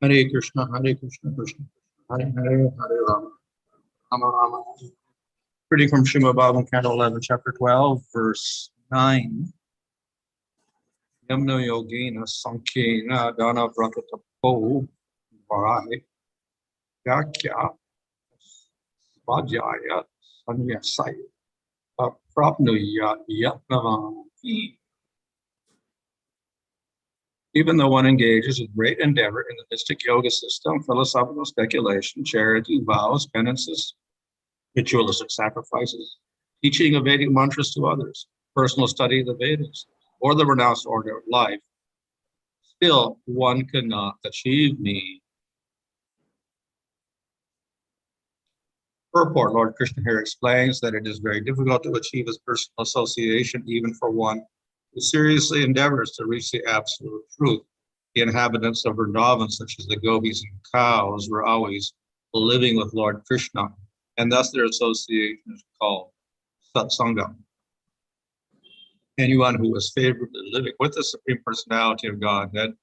Hare Krishna, Krishna Krishna, Hare Hare, Hare Rama, Rama Rama. Reading from Srimad Bhagavatam, Canto 11, Chapter 12, Verse 9. Yogena, sāṅkhyena, dāna-vrata-tapo, dhvaraiḥ, vyākhyā-svādhyāya-sannyāsaiḥ, prāpnuyād, yatna-vān. Even though one engages in great endeavor in the mystic yoga system, philosophical speculation, charity, vows, penances, ritualistic sacrifices, teaching of Vedic mantras to others, personal study of the Vedas, or the renounced order of life, still one cannot achieve me. Purport, Lord Krishna here explains that it is very difficult to achieve his personal association even for one who seriously endeavors to reach the absolute truth. The inhabitants of Vrindavan, such as the gopis and cows, were always living with Lord Krishna, and thus their association is called satsanga. Anyone who is favorably living with the Supreme Personality of Godhead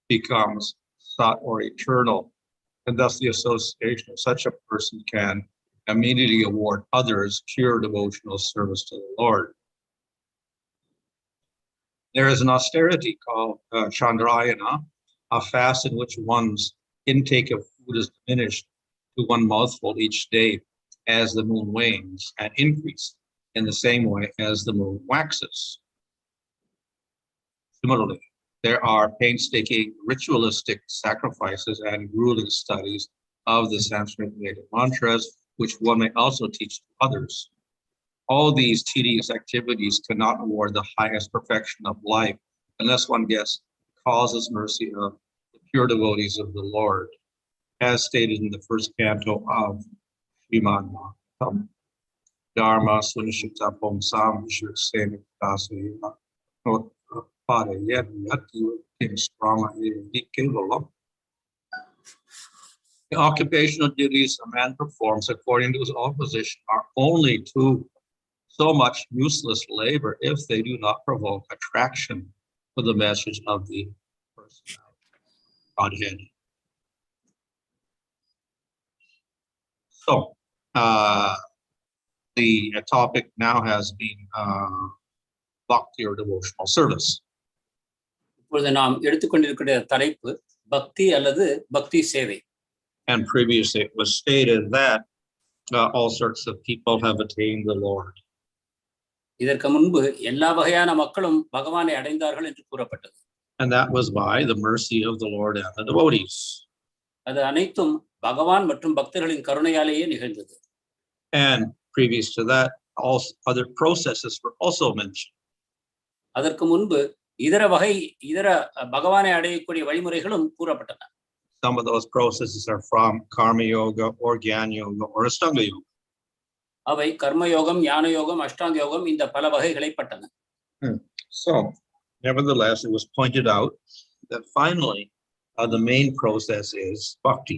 becomes sat or eternal, and thus the association of such a person can immediately award others pure devotional service to the Lord. There is an austerity called Chandrayana, a fast in which one's intake of food is diminished to one mouthful each day as the moon wanes, and increase in the same way as the moon waxes. Similarly, there are painstaking ritualistic sacrifices and grueling studies of the Sanskrit Vedic mantras, which one may also teach to others. All these tedious activities cannot award the highest perfection of life unless one gets the causeless mercy of the pure devotees of the Lord, as stated in the first canto of Srimad Bhagavatam. Dharma sunishita pomsam vishvasena dasaya pada yet yati strong. The occupational duties a man performs according to his own position are only to so much useless labor if they do not provoke attraction for the message of the personality Godhead. So, the topic now has been bhakti or devotional service. இப்பொழுது நாம் எடுத்துக்கொண்டிருக்கிற தலைப்பு பக்தி அல்லது பக்தி சேவை. And previously it was stated that all sorts of people have attained the Lord. இதற்கு முன்பு எல்லா வகையான மக்களும் பகவானை அடைந்தார்கள் என்று கூறப்பட்டது. And that was by the mercy of the Lord and the devotees. அது அனைத்தும் பகவான் மற்றும் பக்தர்களின் கருணையாலேயே நிகழ்ந்தது. And previous to that, all other processes were also mentioned. அதற்கு முன்பு இதர பகவானை அடையக்கூடிய வழிமுறைகளும் கூறப்பட்டன. Some of those processes are from karma yoga or jnana yoga or ashtanga yoga. அவை கர்ம யோகம், ஞான யோகம், அஷ்டாங்க யோகம் இந்த பல வகைகளை பட்டன. So, nevertheless, it was pointed out that finally the main process is bhakti.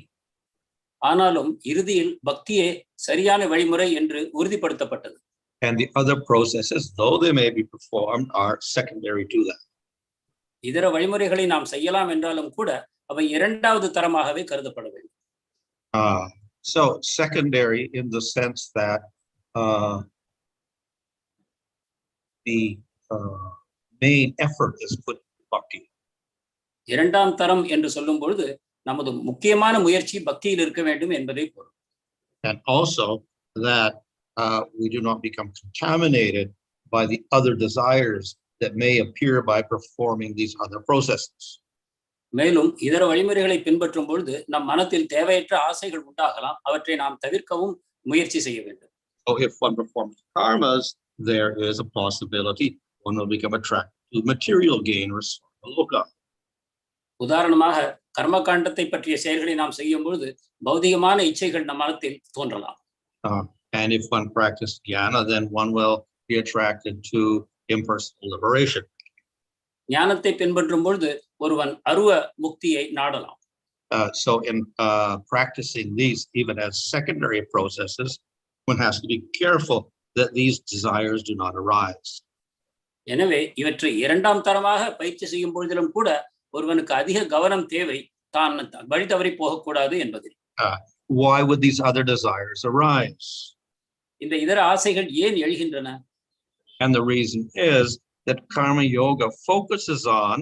ஆனாலும் இறுதியில் பக்தியே சரியான வழிமுறை என்று உறுதிப்படுத்தப்பட்டது. And the other processes, though they may be performed, are secondary to that. இதர வழிமுறைகளை நாம் செய்யலாம் என்றாலும் கூட அவை இரண்டாவது தரமாகவே கருதப்பட வேண்டும். So secondary in the sense that the main effort is put into bhakti. இரண்டாம் தரம் என்று சொல்லும் பொழுது நமது முக்கியமான முயற்சி பக்தியில் இருக்க வேண்டும் என்பதை பொருள். And also that we do not become contaminated by the other desires that may appear by performing these other processes. மேலும் இதர வழிமுறைகளை பின்பற்றும் பொழுது நம் மனத்தில் தேவையற்ற ஆசைகள் உண்டாகலாம். அவற்றை நாம் தவிர்க்கவும் முயற்சி செய்ய வேண்டும். So if one performs karmas, there is a possibility one will become attracted to material gain or loka. உதாரணமாக கர்ம காண்டத்தை பற்றிய செயல்களை நாம் செய்யும் பொழுது பௌதிகமான இச்சைகள் நம் மனத்தில் தோன்றலாம். And if one practices jnana, then one will be attracted to impersonal liberation. ஞானத்தை பின்பற்றும் பொழுது ஒருவன் அருவ முக்தியை நாடலாம். So in practicing these, even as secondary processes, one has to be careful that these desires do not arise. எனவே இவற்றை இரண்டாம் தரமாக பயிற்சி செய்யும் பொழுதிலும் கூட ஒருவனுக்கு அதிக கவனம் தேவை. தான் வழி தவறி போகக்கூடாது என்பதில். Why would these other desires arise? இந்த இதர ஆசைகள் ஏன் எழுகின்றன? And the reason is that karma yoga focuses on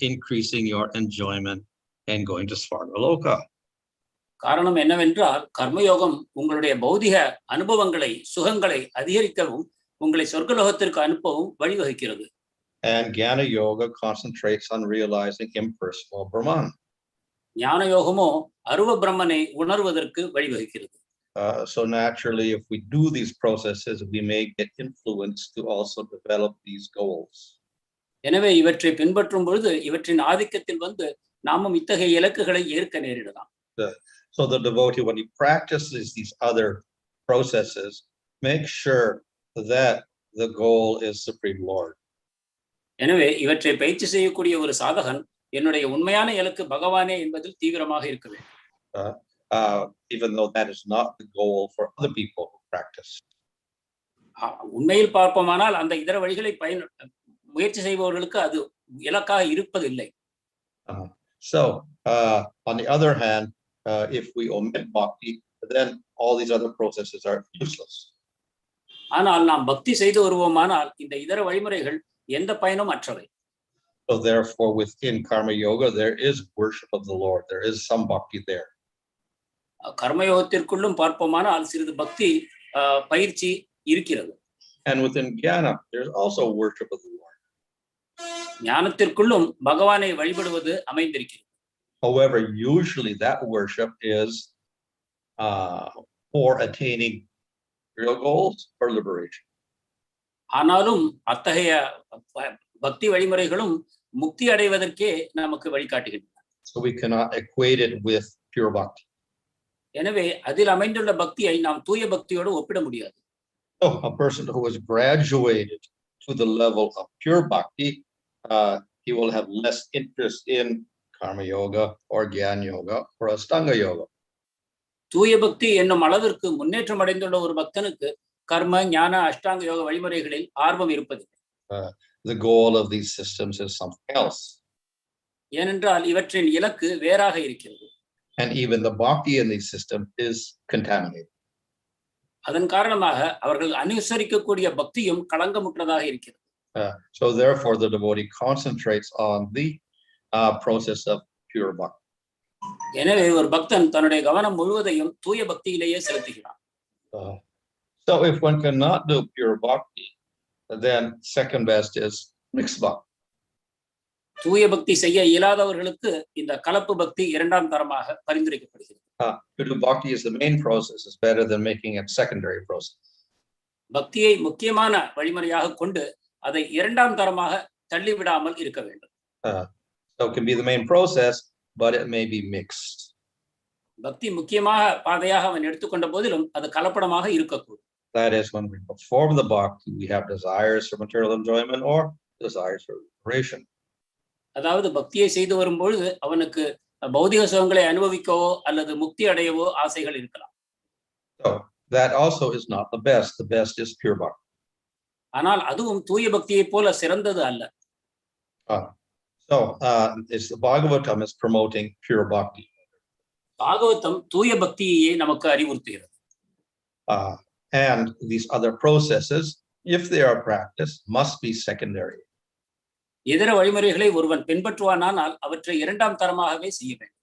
increasing your enjoyment and going to svargaloka. காரணம் என்னவென்றால் கர்மயோகம் உங்களுடைய பௌதிக அனுபவங்களை சுகங்களை அதிகரிக்கவும் உங்களை சொர்க்கலோகத்திற்கு அனுப்பவும் வழிவகுக்கிறது. And jnana yoga concentrates on realizing impersonal Brahman. ஞான யோகமோ அருவ பிரம்மனை உணர்வதற்கு வழிவகுக்கிறது. So naturally, if we do these processes, we may get influence to also develop these goals. எனவே இவற்றை பின்பற்றும் பொழுது இவற்றின் ஆதிக்கத்தில் வந்து நாமும் இத்தகைய இலக்குகளை ஏற்க நேரிடலாம். So the devotee, when he practices these other processes, make sure that the goal is Supreme Lord. எனவே இவற்றை பயிற்சி செய்யக்கூடிய ஒரு சாதகன் என்னுடைய உண்மையான இலக்கு பகவானே என்பதில் தீவிரமாக இருக்க வேண்டும். Even though that is not the goal for other people who practice. உண்மையில் பார்ப்போமானால் அந்த இதர வழிகளை முயற்சி செய்பவர்களுக்கு அது இலக்காக இருப்பதில்லை. So on the other hand, if we omit bhakti, then all these other processes are useless. ஆனால் நாம் பக்தி செய்து வருவோமானால் இந்த இதர வழிமுறைகள் எந்த பயனும் அற்றவை. So therefore, within karma yoga, there is worship of the Lord. There is some bhakti there. கர்மயோகத்திற்குள்ளும் பார்ப்போமானால் சிறிது பக்தி பயிற்சி இருக்கிறது. And within jnana, there's also worship of the Lord. ஞானத்திற்குள்ளும் பகவானை வழிபடுவது அமைந்திருக்கிறது. However, usually that worship is for attaining real goals or liberation. ஆனாலும் அத்தகைய பக்தி வழிமுறைகளும் முக்தி அடைவதற்கே நமக்கு வழிகாட்டுகின்றன. So we cannot equate it with pure bhakti. எனவே அதில் அமைந்துள்ள பக்தியை நாம் தூய பக்தியோடு ஒப்பிட முடியாது. So a person who has graduated to the level of pure bhakti, he will have less interest in karma yoga or jnana yoga or ashtanga yoga. தூய பக்தி என்னும் அளவிற்கு முன்னேற்றம் அடைந்துள்ள ஒரு பக்தனுக்கு கர்ம ஞான அஷ்டாங்க யோக வழிமுறைகளில் ஆர்வம் இருப்பதில்லை. The goal of these systems is something else. ஏனென்றால் இவற்றின் இலக்கு வேறாக இருக்கிறது. And even the bhakti in these systems is contaminated. அதன் காரணமாக அவர்கள் அனுசரிக்கக்கூடிய பக்தியும் களங்கமுற்றதாக இருக்கிறது. So therefore the devotee concentrates on the process of pure bhakti. எனவே ஒரு பக்தன் தன்னுடைய கவனம் முழுவதையும் தூய பக்தியிலேயே செலுத்துகிறான். So if one cannot do pure bhakti, then second best is mixed bhakti. தூய பக்தி செய்ய இயலாதவர்களுக்கு இந்த கலப்பு பக்தி இரண்டாம் தரமாக பரிந்துரைக்கப்படுகிறது. To do bhakti is the main process. It's better than making it secondary process. பக்தியை முக்கியமான வழிமுறையாக கொண்டு அதை இரண்டாம் தரமாக தள்ளிவிடாமல் இருக்க வேண்டும். So it can be the main process, but it may be mixed. பக்தி முக்கியமாக பாதையாக அவன் எடுத்துக்கொண்ட போதிலும் அது கலப்படமாக இருக்கக்கூடும். That is, when we perform the bhakti, we have desires for material enjoyment or desires for liberation. அதாவது பக்தியை செய்து வரும்பொழுது அவனுக்கு பௌதிக சுகங்களை அனுபவிக்கவோ அல்லது முக்தி அடையவோ ஆசைகள் இருக்கலாம். So that also is not the best. The best is pure bhakti. ஆனால் அதுவும் தூய பக்தியை போல சிறந்தது அல்ல. So it's the Bhagavatam is promoting pure bhakti. Bhagavatam தூய பக்தியை நமக்கு அறிவுறுத்துகிறது. And these other processes, if they are practiced, must be secondary. இதர வழிமுறைகளை ஒருவன் பின்பற்றுவானால் அவற்றை இரண்டாம் தரமாகவே செய்ய வேண்டும்.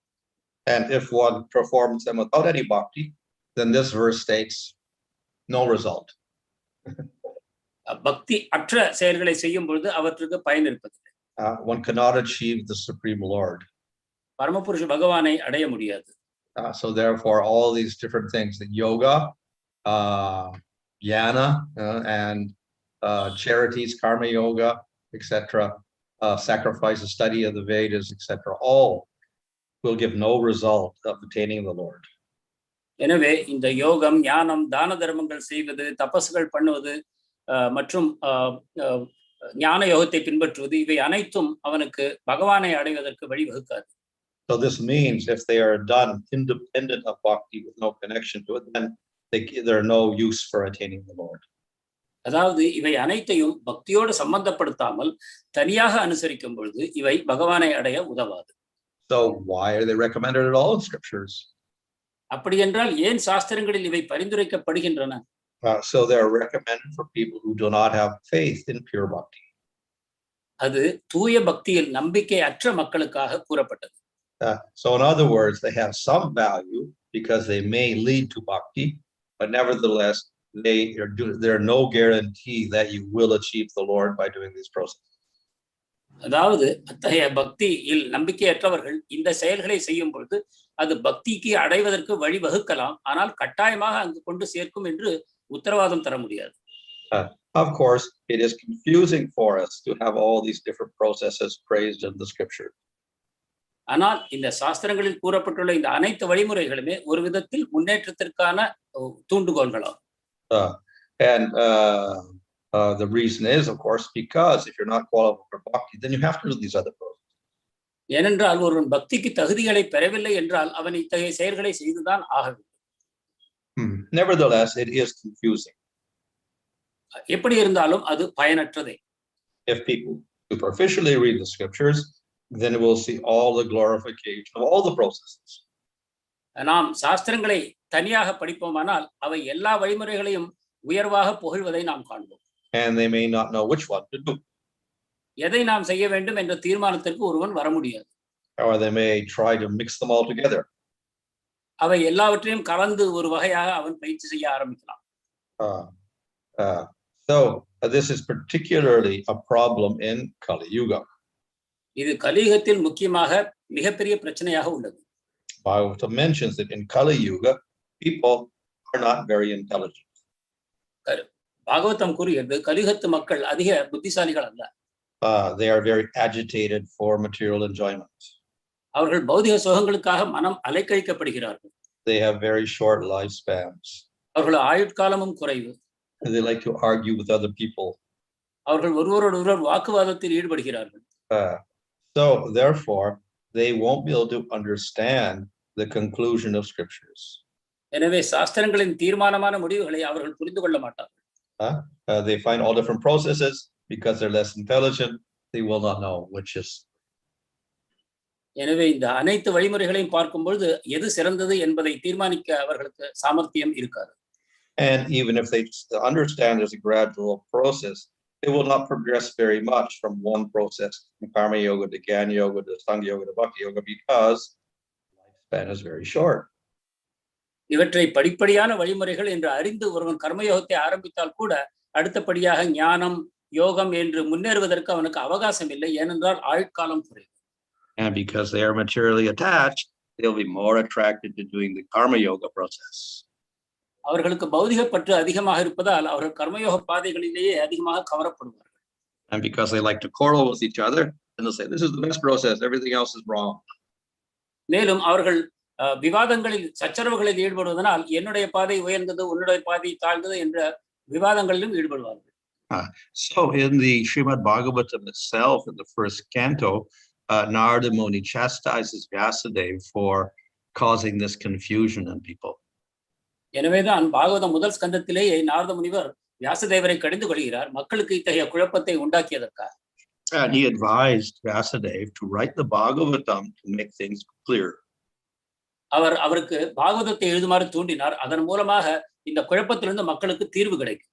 And if one performs them without any bhakti, then this verse states no result. பக்தி அற்ற செயல்களை செய்யும் பொழுது அவற்றுக்கு பயன் இருப்பதில்லை. One cannot achieve the Supreme Lord. பரமபுருஷ பகவானை அடைய முடியாது. So therefore, all these different things, the yoga, jnana, and charities, karma yoga, etc., sacrifice, the study of the Vedas, etc., all will give no result of attaining the Lord. எனவே இந்த யோகம் ஞானம் தான தர்மங்கள் செய்வது தபசுகள் பண்ணுவது மற்றும் ஞான யோகத்தை பின்பற்றுவது இவை அனைத்தும் அவனுக்கு பகவானை அடைவதற்கு வழிவகுக்காது. So this means if they are done independent of bhakti with no connection to it, then they're no use for attaining the Lord. அதாவது இவை அனைத்தையும் பக்தியோடு சம்பந்தப்படுத்தாமல் தனியாக அனுசரிக்கும் பொழுது இவை பகவானை அடைய உதவாது. So why are they recommended at all in scriptures? அப்படி என்றால் ஏன் சாஸ்திரங்களில் இவை பரிந்துரைக்கப்படுகின்றன? So they're recommended for people who do not have faith in pure bhakti. அது தூய பக்தியில் நம்பிக்கை அற்ற மக்களுக்காக கூறப்பட்டது. So in other words, they have some value because they may lead to bhakti, but nevertheless, there are no guarantee that you will achieve the Lord by doing these processes. அதாவது அத்தகைய பக்தியில் நம்பிக்கையற்றவர்கள் இந்த செயல்களை செய்யும் பொழுது அது பக்திக்கு அடைவதற்கு வழிவகுக்கலாம், ஆனால் கட்டாயமாக அங்கு கொண்டு சேர்க்கும் என்று உத்தரவாதம் தர முடியாது. Of course, it is confusing for us to have all these different processes praised in the scripture. ஆனால் இந்த சாஸ்திரங்களில் கூறப்பட்டுள்ள இந்த அனைத்து வழிமுறைகளுமே ஒரு விதத்தில் முன்னேற்றத்திற்கான தூண்டுகோல்களாகும். The reason is, of course, because if you're not qualified for bhakti, then you have to do these other processes. ஏனென்றால் ஒருவன் பக்திக்கு தகுதிகளை பெறவில்லை என்றால் அவன் இத்தகைய செயல்களை செய்துதான் ஆக வேண்டும். Nevertheless, it is confusing. எப்படி இருந்தாலும் அது பயனற்றதே. If people superficially read the scriptures, then we'll see all the glorification of all the processes. நாம் சாஸ்திரங்களை தனியாக படிப்போமானால் அவை எல்லா வழிமுறைகளையும் உயர்வாக புகழ்வதை நாம் காண்போம். And they may not know which one to do. எதை நாம் செய்ய வேண்டும் என்ற தீர்மானத்திற்கு ஒருவன் வர முடியாது. Or they may try to mix them all together. அவை எல்லாவற்றையும் கலந்து ஒரு வகையாக அவன் பயிற்சி செய்ய ஆரம்பிக்கலாம். So this is particularly a problem in Kali Yuga. இது கலியுகத்தில் முக்கியமாக மிகப்பெரிய பிரச்சனையாக உள்ளது. Bhagavatam mentions that in Kali Yuga, people are not very intelligent. Bhagavatam கூறுகிறது கலியுகத்து மக்கள் அதிக புத்திசாலிகள் அல்ல. They are very agitated for material enjoyment. அவர்கள் பௌதிக சுகங்களுக்காக மனம் அலைக்கழிக்கப்படுகிறார்கள். They have very short lifespans. அவர்கள் ஆயுட்காலமும் குறைவு. And they like to argue with other people. அவர்கள் ஒருவரோடொருவர் வாக்குவாதத்தில் ஈடுபடுகிறார்கள். So therefore, they won't be able to understand the conclusion of scriptures. எனவே சாஸ்திரங்களின் தீர்மானமான முடிவுகளை அவர்கள் புரிந்து கொள்ள மாட்டார்கள். They find all different processes because they're less intelligent. They will not know which is. எனவே இந்த அனைத்து வழிமுறைகளையும் பார்க்கும் பொழுது எது சிறந்தது என்பதை தீர்மானிக்க அவர்களுக்கு சாமர்த்தியம் இருக்காது. And even if they understand there's a gradual process, they will not progress very much from one process, from karma yoga to jnana yoga to sāṅkhyena yoga to bhakti yoga, because lifespan is very short. இவற்றை படிப்படியான வழிமுறைகள் என்று அறிந்து ஒருவன் கர்மயோகத்தை ஆரம்பித்தால் கூட அடுத்தபடியாக ஞானம் யோகம் என்று முன்னேறுவதற்கு அவனுக்கு அவகாசம் இல்லை, ஏனென்றால் ஆயுட்காலம் குறைவு. And because they are materially attached, they'll be more attracted to doing the karma yoga process. அவர்களுக்கு பௌதிக பற்று அதிகமாக இருப்பதால் அவர்கள் கர்மயோக பாதைகளிலேயே அதிகமாக கவரப்படுவார்கள். And because they like to quarrel with each other, and they'll say, this is the best process, everything else is wrong. மேலும் அவர்கள் விவாதங்களில் சச்சரவுகளில் ஈடுபடுவதனால் என்னுடைய பாதை உயர்ந்தது உன்னுடைய பாதை தாழ்ந்தது என்ற விவாதங்களிலும் ஈடுபடுவார்கள். So in the Srimad Bhagavatam itself, in the first canto, Narada Muni chastises Vyasadeva for causing this confusion in people. எனவேதான் பாகவதம் முதல் ஸ்கந்தத்திலேயே நாரத முனிவர் வியாசதேவரை கடிந்து கொள்கிறார், மக்களுக்கு இத்தகைய குழப்பத்தை உண்டாக்கியதற்காக. And he advised Vyasadeva to write the Bhagavatam to make things clear. அவருக்கு பாகவதத்தை எழுதுமாறு தூண்டினார், அதன் மூலமாக இந்த குழப்பத்திலிருந்து மக்களுக்கு தீர்வு கிடைக்கும்.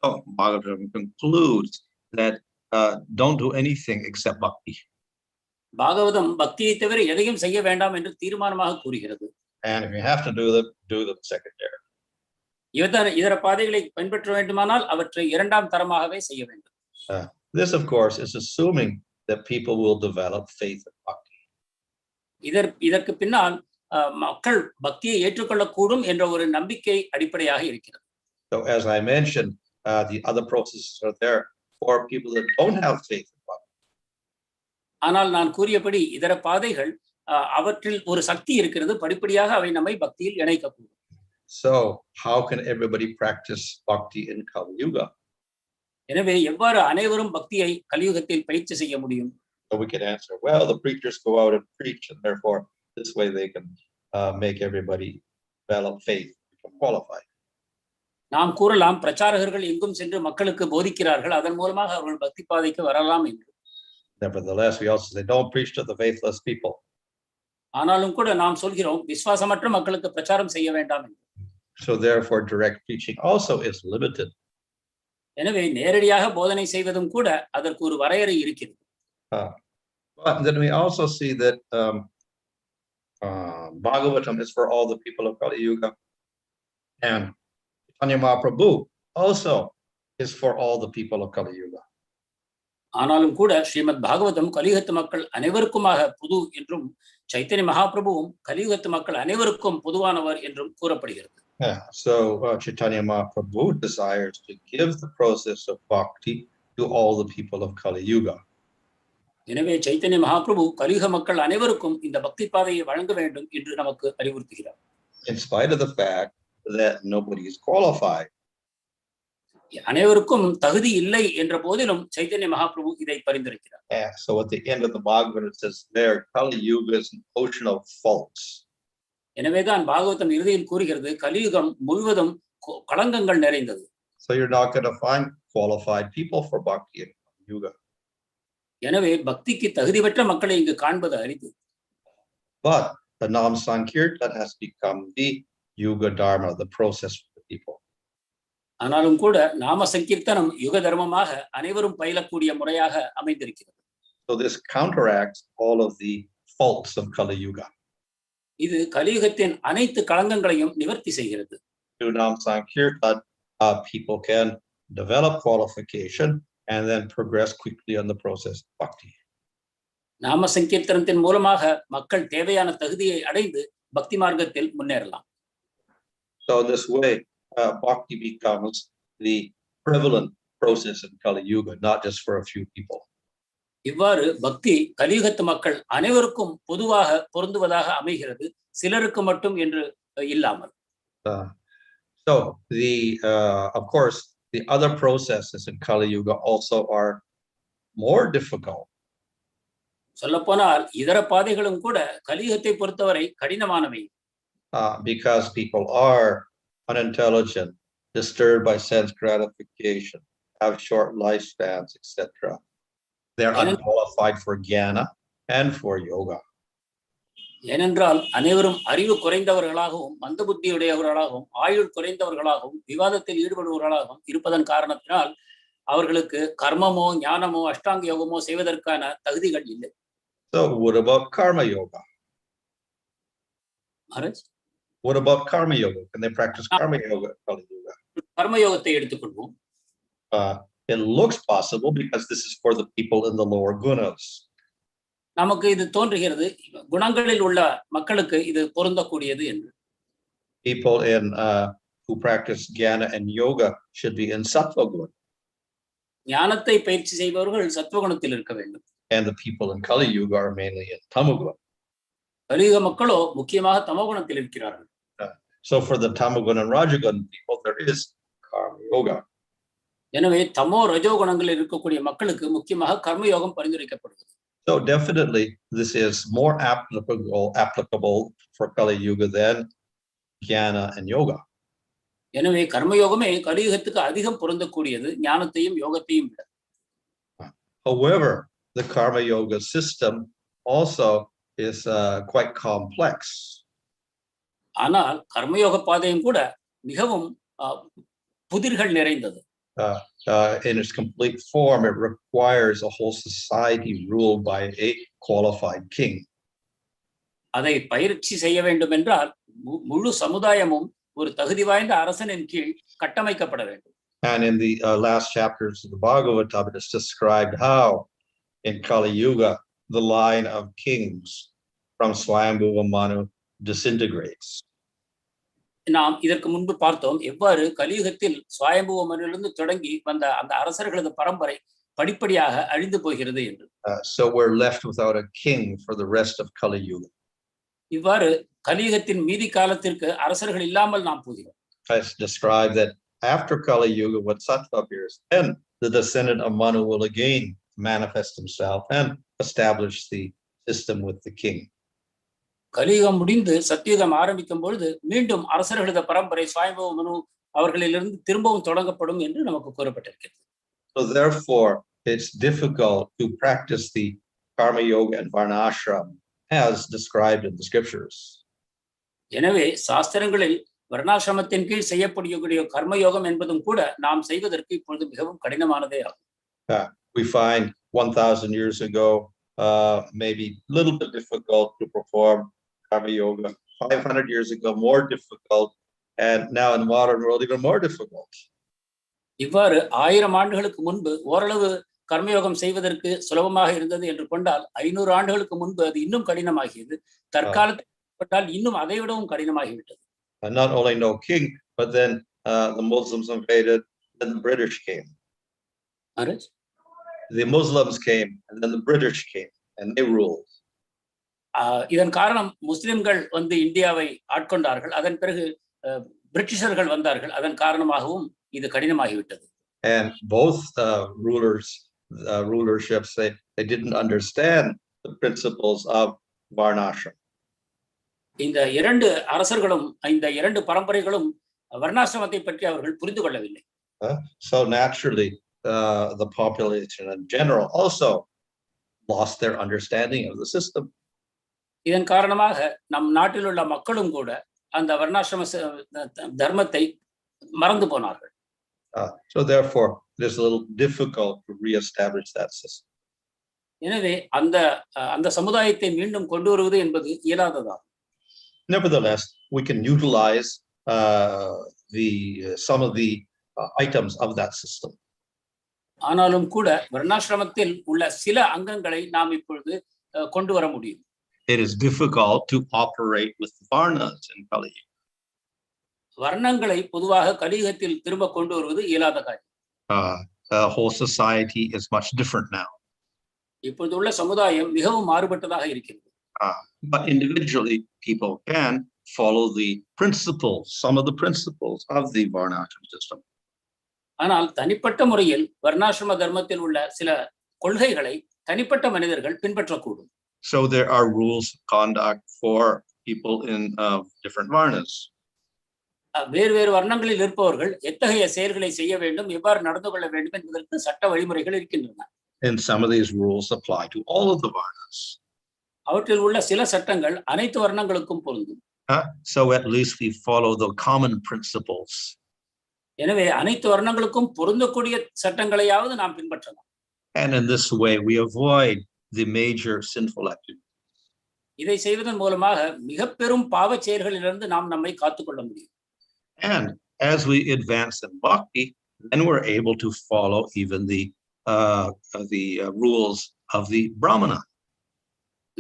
So Bhagavatam concludes that don't do anything except bhakti. Bhagavatam பக்தியை தவிர எதையும் செய்ய வேண்டாம் என்று தீர்மானமாக கூறுகிறது. And if you have to do them secondary. இதர பாதைகளை பின்பற்ற வேண்டுமானால் அவற்றை இரண்டாம் தரமாகவே செய்ய வேண்டும். This of course is assuming that people will develop faith in bhakti. இதற்கு பின்னால் மக்கள் பக்தியை ஏற்றுக்கொள்ளக்கூடும் என்ற ஒரு நம்பிக்கை அடிப்படையாக இருக்கிறது. So as I mentioned, the other processes are there for people that don't have faith in bhakti. ஆனால் நான் கூறியபடி இதர பாதைகள் அவற்றில் ஒரு சக்தி இருக்கிறது, படிப்படியாக அவை நம்மை பக்தியில் இணைக்கக்கூடும். So how can everybody practice bhakti in Kali Yuga? எனவே எவ்வாறு அனைவரும் பக்தியை கலியுகத்தில் பயிற்சி செய்ய முடியும்? So we can answer, well, the preachers go out and preach, and therefore this way they can make everybody develop faith, become qualified. நாம் கூறலாம், பிரச்சாரகர்கள் எங்கும் சென்று மக்களுக்கு போதிக்கிறார்கள், அதன் மூலமாக அவர்கள் பக்தி பாதைக்கு வரலாம் என்று. Nevertheless, we also say, don't preach to the faithless people. ஆனாலும் கூட நாம் சொல்கிறோம் விசுவாசமற்ற மக்களுக்கு பிரச்சாரம் செய்ய வேண்டாம் என்று. So therefore direct preaching also is limited. எனவே நேரடியாக போதனை செய்வதும் கூட அதற்கு ஒரு வரையறை இருக்கிறது. But then we also see that Bhagavatam is for all the people of Kali Yuga, and Chaitanya Mahaprabhu also is for all the people of Kali Yuga. ஆனாலும் கூட ஸ்ரீமத் பாகவதம் கலியுகத்து மக்கள் அனைவருக்குமாக பொது என்றும் சைத்தன்ய மகாபிரபுவும் கலியுகத்து மக்கள் அனைவருக்கும் பொதுவானவர் என்றும் கூறப்படுகிறது. Yeah, so Chaitanya Mahaprabhu desires to give the process of bhakti to all the people of Kali Yuga. எனவே சைத்தன்ய மகாபிரபு கலியுக மக்கள் அனைவருக்கும் இந்த பக்தி பாதையை வழங்க வேண்டும் என்று நமக்கு அறிவுறுத்துகிறார். In spite of the fact that nobody is qualified. அனைவருக்கும் தகுதி இல்லை என்ற போதிலும் சைத்தன்ய மகாபிரபு இதை பரிந்துரைக்கிறார். Yeah, so at the end of the Bhagavatam it says there Kali Yuga is an ocean of faults. எனவேதான் பாகவதம் இறுதியில் கூறுகிறது கலியுகம் முழுவதும் களங்கங்கள் நிறைந்தது. So you're not going to find qualified people for bhakti in Kali Yuga. எனவே பக்திக்கு தகுதி பெற்ற மக்களை இங்கு காண்பது அரிது. But the Nam Sankirtan has become the Yuga Dharma, the process for the people. ஆனாலும் கூட நாம சங்கீர்த்தனம் யுக தர்மமாக அனைவரும் பயிலக்கூடிய முறையாக அமைந்திருக்கிறது. So this counteracts all of the faults of Kali Yuga. இது கலியுகத்தின் அனைத்து களங்கங்களையும் நிவர்த்தி செய்கிறது. Through Nam Sankirtan, people can develop qualification and then progress quickly on the process of bhakti. நாம சங்கீர்த்தனத்தின் மூலமாக மக்கள் தேவையான தகுதியை அடைந்து பக்தி மார்க்கத்தில் முன்னேறலாம். So this way, bhakti becomes the prevalent process in Kali Yuga, not just for a few people. இவ்வாறு பக்தி கலியுகத்து மக்கள் அனைவருக்கும் பொதுவாக பொருந்துவதாக அமைகிறது, சிலருக்கு மட்டும் என்று இல்லாமல். So of course, the other processes in Kali Yuga also are more difficult. சொல்லப்போனால் இதர பாதைகளும் கூட கலியுகத்தை பொறுத்தவரை கடினமானவை. Because people are unintelligent, disturbed by sense gratification, have short lifespans, etc. They're unqualified for jnana and for yoga. ஏனென்றால் அனைவரும் அறிவு குறைந்தவர்களாகவும் மந்த புத்தியுடையவர்களாகவும் ஆயுள் குறைந்தவர்களாகவும் விவாதத்தில் ஈடுபடுபவர்களாகவும் இருப்பதன் காரணத்தினால் அவர்களுக்கு கர்மமோ ஞானமோ அஷ்டாங்க யோகமோ செய்வதற்கான தகுதிகள் இல்லை. So what about karma yoga? Maharaj? What about karma yoga? Can they practice karma yoga? கர்ம யோகத்தை எடுத்துக்கொள்வோம். It looks possible because this is for the people in the lower gunas. நமக்கு இது தோன்றுகிறது குணங்களில் உள்ள மக்களுக்கு இது பொருந்தக்கூடியது என்று. People who practice jnana and yoga should be in sattva guna. ஞானத்தை பயிற்சி செய்பவர்கள் சத்வகுணத்தில் இருக்க வேண்டும். And the people in Kali Yuga are mainly in tamoguna. கலியுக மக்களோ முக்கியமாக தமோகுணத்தில் இருக்கிறார்கள். So for the tamoguna and rajoguna people there is karma yoga. எனவே தமோ ரஜோ குணங்களில் இருக்கக்கூடிய மக்களுக்கு முக்கியமாக கர்ம யோகம் பரிந்துரைக்கப்படுகிறது. So definitely this is more applicable for Kali Yuga than jnana and yoga. எனவே கர்ம யோகமே கலியுகத்துக்கு அதிகம் பொருந்தக்கூடியது ஞானத்தையும் யோகத்தையும் விட. However, the karma yoga system also is quite complex. ஆனால் கர்மயோக பாதையும் கூட மிகவும் புதிர்கள் நிறைந்தது. In its complete form, it requires a whole society ruled by a qualified king. அதை பயிற்சி செய்ய வேண்டும் என்றால் முழு சமுதாயமும் ஒரு தகுதி வாய்ந்த அரசனின் கீழ் கட்டமைக்கப்பட வேண்டும். And in the last chapters of the Bhagavatam, it is described how in Kali Yuga the line of kings from Swayambhuva Manu disintegrates. நாம் இதற்கு முன்பு பார்த்தோம் எவ்வாறு கலியுகத்தில் ஸ்வயம்புவ மனுவிலிருந்து தொடங்கி வந்த அந்த அரசர்களது பரம்பரை படிப்படியாக அழிந்து போகிறது என்று. So we're left without a king for the rest of Kali Yuga. இவ்வாறு கலியுகத்தின் மீதி காலத்திற்கு அரசர்கள் இல்லாமல் நாம் போகிறோம். It's described that after Kali Yuga, when Sattva appears, then the descendant of Manu will again manifest himself and establish the system with the king. கலியுகம் முடிந்து சத்தியுகம் ஆரம்பிக்கும் பொழுது மீண்டும் அரசர்களது பரம்பரை ஸ்வயம்புவ மனு அவர்களிலிருந்து திரும்பவும் தொடங்கப்படும் என்று நமக்கு கூறப்பட்டிருக்கிறது. So therefore, it's difficult to practice the karma yoga and varnashram as described in the scriptures. எனவே சாஸ்திரங்களில் வர்ணாசிரமத்தின் கீழ் செய்யக்கூடிய கர்மயோகம் என்பதும் கூட நாம் செய்வதற்கு இப்பொழுது மிகவும் கடினமானதே ஆகும். We find 1,000 years ago, maybe a little bit difficult to perform karma yoga. 500 years ago, more difficult, and now in the modern world, even more difficult. இவ்வாறு 1000 ஆண்டுகளுக்கு முன்பு ஓரளவு கர்மயோகம் செய்வதற்கு சுலபமாக இருந்தது என்று கொண்டால் 500 ஆண்டுகளுக்கு முன்பு அது இன்னும் கடினமாகியது. தற்காலத்தில் இன்னும் அதை விடவும் கடினமாகிவிட்டது. Not only no king, but then the Muslims invaded, then the British came. Maharaj? The Muslims came, and then the British came, and they ruled. இதன் காரணம் முஸ்லிம்கள் வந்து இந்தியாவை ஆட்கொண்டார்கள். அதன் பிறகு பிரிட்டிஷர்கள் வந்தார்கள். அதன் காரணமாகவும் இது கடினமாகிவிட்டது. And both rulerships, they didn't understand the principles of varnashram. இந்த இரண்டு அரசர்களும் இந்த இரண்டு பரம்பரைகளும் வர்ணாசிரமத்தை பற்றி அவர்கள் புரிந்து கொள்ளவில்லை. So naturally, the population in general also lost their understanding of the system. இதன் காரணமாக நம் நாட்டில் உள்ள மக்களும் கூட அந்த வர்ணாசிரம தர்மத்தை மறந்து போனார்கள். So therefore, it is a little difficult to re-establish that system. எனவே அந்த சமுதாயத்தை மீண்டும் கொண்டு வருவது என்பது இயலாததாகும். Nevertheless, we can utilize some of the items of that system. ஆனாலும் கூட வர்ணாசிரமத்தில் உள்ள சில அங்கங்களை நாம் இப்பொழுது கொண்டு வர முடியும். It is difficult to operate with varnas in Kali. வர்ணங்களை பொதுவாக கலியுகத்தில் திரும்ப கொண்டு வருவது இயலாத காரியம். The whole society is much different now. இப்பொழுது உள்ள சமுதாயம் மிகவும் மாறுபட்டதாக இருக்கிறது. But individually, people can follow the principles, some of the principles of the varnashram system. ஆனால் தனிப்பட்ட முறையில் வர்ணாசிரம தர்மத்தில் உள்ள சில கொள்கைகளை தனிப்பட்ட மனிதர்கள் பின்பற்றக்கூடும். So there are rules of conduct for people in different varnas. வேறு வர்ணங்களில் இருப்பவர்கள் எத்தகைய செயல்களை செய்ய வேண்டும், எவ்வாறு நடந்து கொள்ள வேண்டும் என்பதற்கு சட்ட வழிமுறைகள் இருக்கின்றன. And some of these rules apply to all of the varnas. அவற்றில் உள்ள சில சட்டங்கள் அனைத்து வர்ணங்களுக்கும் பொருந்தும். So at least we follow the common principles. எனவே அனைத்து வர்ணங்களுக்கும் பொருந்தக்கூடிய சட்டங்களையாவது நாம் பின்பற்றலாம். And in this way we avoid the major sinful activities. இதை செய்வதன் மூலமாக மிக பெரும் பாவச் செயல்களிலிருந்து நாம் நம்மை காத்துக்கொள்ள முடியும். And as we advance in bhakti, then we're able to follow even the rules of the brahmana.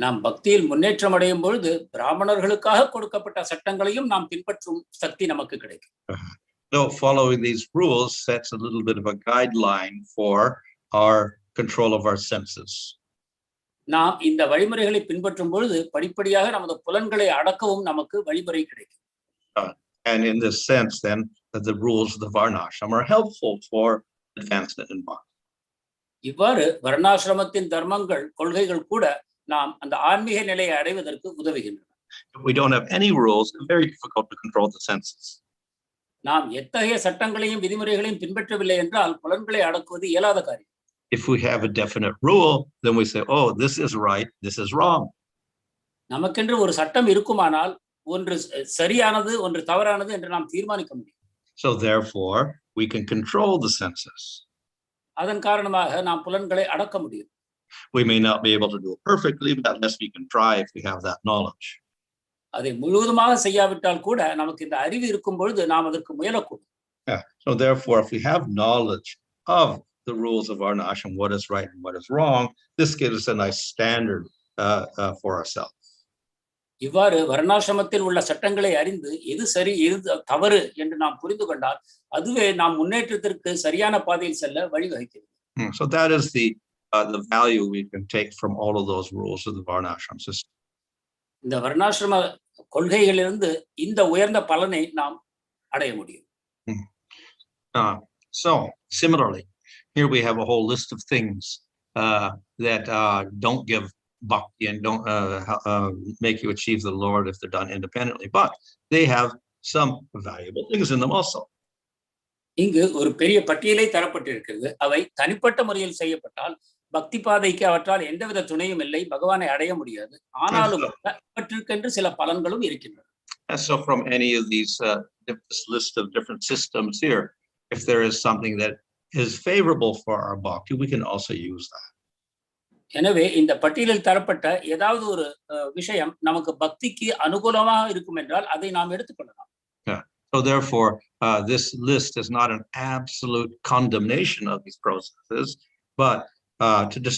நாம் பக்தியில் முன்னேற்றம் அடையும் பொழுது பிராமணர்களுக்காக கொடுக்கப்பட்ட சட்டங்களையும் நாம் பின்பற்றும் சக்தி நமக்கு கிடைக்கும். So following these rules sets a little bit of a guideline for our control of our senses. நாம் இந்த வழிமுறைகளை பின்பற்றும் பொழுது படிப்படியாக நமது புலன்களை அடக்கவும் நமக்கு வழிமுறை கிடைக்கும். And in this sense, then, that the rules of the varnashram are helpful for advancement in bhakti. இவ்வாறு வர்ணாசிரமத்தின் தர்மங்கள் கொள்கைகள் கூட நாம் அந்த ஆன்மீக நிலையை அடைவதற்கு உதவுகின்றன. If we don't have any rules, it's very difficult to control the senses. நாம் எத்தகைய சட்டங்களையும் விதிமுறைகளையும் பின்பற்றவில்லை என்றால் புலன்களை அடக்குவது இயலாத காரியம். If we have a definite rule, then we say, oh, this is right, this is wrong. நமக்கென்று ஒரு சட்டம் இருக்குமானால் ஒன்று சரியானது ஒன்று தவறானது என்று நாம் தீர்மானிக்க முடியும். So therefore, we can control the senses. அதன் காரணமாக நாம் புலன்களை அடக்க முடியும். We may not be able to do it perfectly, but at least we can try if we have that knowledge. அதை முழுவதுமாக செய்யாவிட்டால் கூட நமக்கு இந்த அறிவு இருக்கும் பொழுது நாம் அதற்கு முயலக்கூடும். So therefore, if we have knowledge of the rules of varnashram, what is right and what is wrong, this gives us a nice standard for ourselves. இவ்வாறு வர்ணாசிரமத்தில் உள்ள சட்டங்களை அறிந்து எது சரி எது தவறு என்று நாம் புரிந்து கொண்டால் அதுவே நாம் முன்னேற்றத்திற்கு சரியான பாதையில் செல்ல வழிவகுக்கிறது. So that is the value we can take from all of those rules of the varnashram system. இந்த வர்ணாசிரம கொள்கைகளிலிருந்து இந்த உயர்ந்த பலனை நாம் அடைய முடியும். So similarly, here we have a whole list of things that don't give bhakti and don't make you achieve the Lord if they're done independently, but they have some valuable things in them also. இங்கு ஒரு பெரிய பட்டியலை தரப்பட்டிருக்கிறது. அவை தனிப்பட்ட முறையில் செய்யப்பட்டால் பக்தி பாதைக்கு அவற்றால் எந்தவித துணையும் இல்லை, பகவானை அடைய முடியாது. ஆனாலும் அவற்றிற்கென்று சில பலன்களும் இருக்கின்றன. And so from any of these this list of different systems here, if there is something that is favorable for our bhakti, we can also use that. எனவே இந்த பட்டியலில் தரப்பட்ட ஏதாவது ஒரு விஷயம் நமக்கு பக்திக்கு அனுகூலமாக இருக்கும் என்றால் அதை நாம் எடுத்துக்கொள்ளலாம். Yeah. So therefore, this list is not an absolute condemnation of these processes, but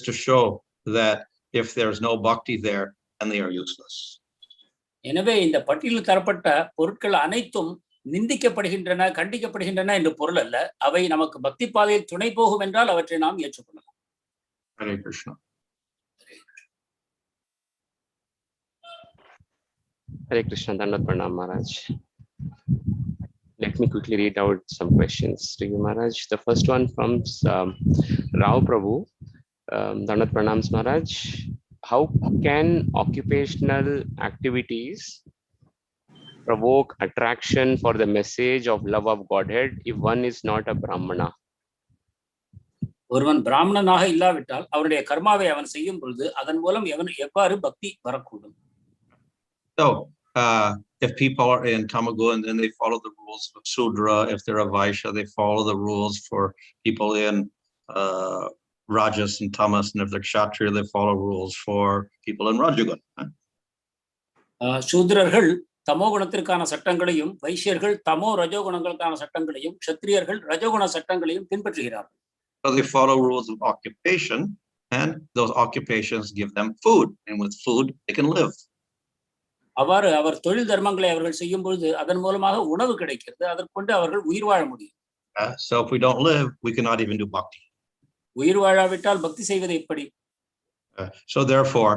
to show that if there's no bhakti there, then they are useless. எனவே இந்த பட்டியலில் தரப்பட்ட பொருட்கள் அனைத்தும் நிந்திக்கப்படுகின்றன, கண்டிக்கப்படுகின்றன என்று பொருள் அல்ல. அவை நமக்கு பக்தி பாதையில் துணை போகும் என்றால் அவற்றை நாம் ஏற்றுக்கொள்ளலாம். Hare Krishna. Hare Krishna, Dandavat Pranam Maharaj. Let me quickly read out some questions to you, Maharaj. The first one from Rao Prabhu. Dandavat Pranams Maharaj. How can occupational activities provoke attraction for the message of love of Godhead if one is not a Brahmana? ஒருவன் பிராமணனாக இல்லாவிட்டால் அவருடைய கர்மாவை அவன் செய்யும் பொழுது அதன் மூலம் எவ்வாறு பக்தி வரக்கூடும்? So if people are in Tamagun, then they follow the rules of Sudra. If they're a Vaishya, they follow the rules for people in Rajas and Tamas. And if they're Kshatriya, they follow rules for people in Rajagun. சூத்ரர்கள் தமோ குணத்திற்கான சட்டங்களையும், வைஷ்யர்கள் தமோ ரஜோகுணங்களுக்கான சட்டங்களையும், க்ஷத்ரியர்கள் ரஜோகுண சட்டங்களையும் பின்பற்றுகிறார்கள். So they follow rules of occupation, and those occupations give them food, and with food they can live. அவ்வாறு அவர் தொழில் தர்மங்களை அவர்கள் செய்யும் பொழுது அதன் மூலமாக உணவு கிடைக்கிறது, அதற்கொண்டு அவர்கள் உயிர் வாழ முடியும். So if we don't live, we cannot even do bhakti. உயிர் வாழாவிட்டால் பக்தி செய்வது எப்படி? So therefore,